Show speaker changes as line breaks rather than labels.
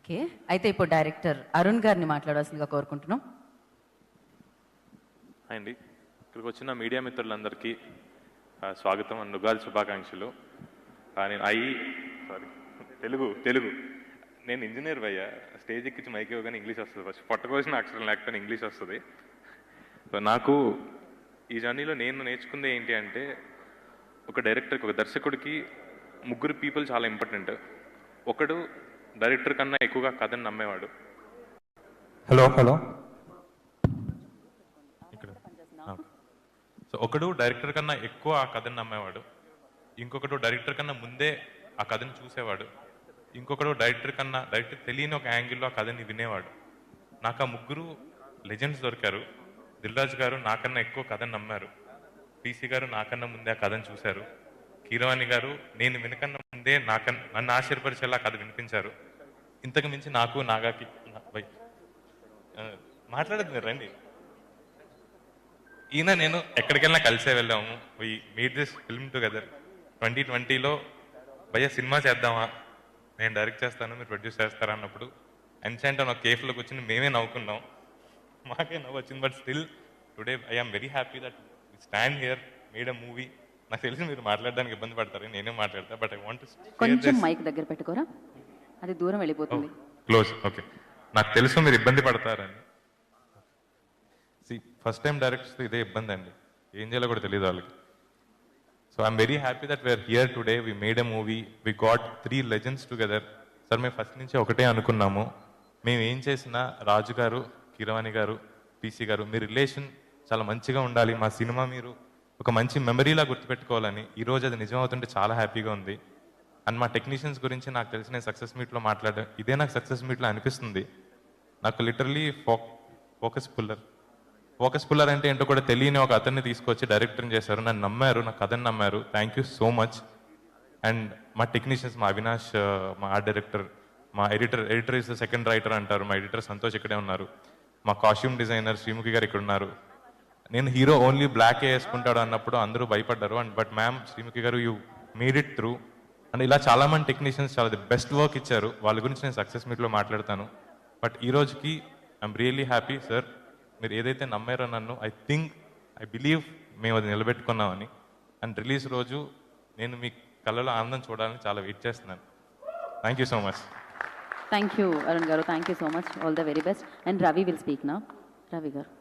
Okay, అయితే ఇప్పుడు director Arun గారిని మాట్లాడాల్సిందిగా కోరుకుంటున్నాం.
అండి, ఇక్కడికి వచ్చిన మీడియా మిత్రులందరికీ స్వాగతం అండ్ ఉగాది శుభాకాంక్షలు. నేను తెలుగు నేను ఇంజనీర్ భయ్యా. స్టేజ్ ఎక్కించి మైక్ ఇవ్వగానే ఇంగ్లీష్ వస్తుంది. ఫస్ట్ పొట్టకోసిన అక్షరం లేకపోతే ఇంగ్లీష్ వస్తుంది. సో నాకు ఈ జర్నీలో నేను నేర్చుకుంది ఏంటి అంటే, ఒక డైరెక్టర్కి, ఒక దర్శకుడికి ముగ్గురు పీపుల్ చాలా ఇంపార్టెంట్. ఒకడు డైరెక్టర్ కన్నా ఎక్కువగా కథను నమ్మేవాడు. హలో ఇక్కడ. సో ఒకడు డైరెక్టర్ కన్నా ఎక్కువ ఆ కథను నమ్మేవాడు, ఇంకొకడు డైరెక్టర్ కన్నా ముందే ఆ కథను చూసేవాడు, ఇంకొకడు డైరెక్టర్ తెలియని ఒక యాంగిల్లో ఆ కథని వినేవాడు. నాకు ఆ ముగ్గురు లెజెండ్స్ దొరికారు. దిల్ రాజు గారు నాకన్నా ఎక్కువ కథను నమ్మారు, పీసీ గారు నాకన్నా ముందే ఆ కథను చూశారు, కీరవాణి గారు నేను వినకన్నా ముందే నన్ను ఆశ్చర్యపరిచేలా కథ వినిపించారు. ఇంతకు మించి నాకు నాగాకి మాట్లాడదు మీరు రండి. ఈయన నేను ఎక్కడికెళ్ళినా కలిసే వెళ్ళాము. We made this film together. 2020లో భయ్య సినిమా చేద్దామా, నేను డైరెక్ట్ చేస్తాను మీరు ప్రొడ్యూస్ చేస్తారా అన్నప్పుడు ఎన్సెంట్ ఒక కేఫ్లోకి వచ్చి మేమే నవ్వుకున్నాం. మాకే నవ్వు వచ్చింది. But still today I'm very happy that we stand here, made a movie. నాకు తెలిసి మీరు మాట్లాడడానికి ఇబ్బంది పడతారు, నేనే మాట్లాడతా. బట్ ఐ వాంట్
కొంచెం మైక్ దగ్గర పెట్టుకోరా, అది దూరం వెళ్ళిపోతుంది.
క్లోజ్. ఓకే, నాకు తెలుసు మీరు ఇబ్బంది పడతారని. ఫస్ట్ టైం డైరెక్టర్స్ ఇదే ఇబ్బంది అండి, ఏం చేయాలో కూడా తెలియదు వాళ్ళకి. So I'm very happy that we are here today. We made a movie, we got 3 legends together. Sir మేము ఫస్ట్ నుంచి ఒకటే అనుకున్నాము, మేము ఏం చేసినా రాజు గారు, కీరవాణి గారు, పీసీ గారు మీ రిలేషన్ చాలా మంచిగా ఉండాలి, మా సినిమా మీరు ఒక మంచి మెమరీలా గుర్తుపెట్టుకోవాలని. ఈరోజు అది నిజం అవుతుంటే చాలా హ్యాపీగా ఉంది. అండ్ మా టెక్నీషియన్స్ గురించి నాకు తెలిసి నేను సక్సెస్ మీట్లో మాట్లాడడం ఇదే నాకు సక్సెస్ మీట్లో అనిపిస్తుంది. నాకు లిటరలీ ఫోకస్ పుల్లర్ అంటే ఏంటో కూడా తెలియని ఒక అతన్ని తీసుకొచ్చి డైరెక్టర్ని చేశారు. నన్ను నమ్మారు, నా కథని నమ్మారు. Thank you so much. And మా టెక్నీషియన్స్, మా అవినాష్, మా ఆర్ట్ డైరెక్టర్, మా editor is the second writer అంటారు, మా ఎడిటర్ సంతోష్ ఇక్కడే ఉన్నారు, మా కాస్ట్యూమ్ డిజైనర్ శ్రీముఖి గారు ఇక్కడ ఉన్నారు. నేను హీరో ఓన్లీ బ్లాక్ వేసుకుంటాడు అన్నప్పుడు అందరూ భయపడ్డారు. అండ్ బట్ మ్యామ్ శ్రీముఖి గారు you made it through. And ఇలా చాలా మంది టెక్నీషియన్స్ చాలా ది బెస్ట్ వర్క్ ఇచ్చారు. వాళ్ళ గురించి నేను సక్సెస్ మీట్లో మాట్లాడతాను. బట్ ఈ రోజుకి ఐఎమ్ రియల్లీ హ్యాపీ సార్. మీరు ఏదైతే నమ్మారో నన్ను, ఐ బిలీవ్ మేము అది నిలబెట్టుకున్నామని. అండ్ రిలీజ్ రోజు నేను మీ కళ్ళలో ఆనందం చూడాలని చాలా వెయిట్ చేస్తున్నాను. Thank you so much.
Thank you Arun గారు, thank you so much. All the very best. And Ravi will speak నా. రవి గారు.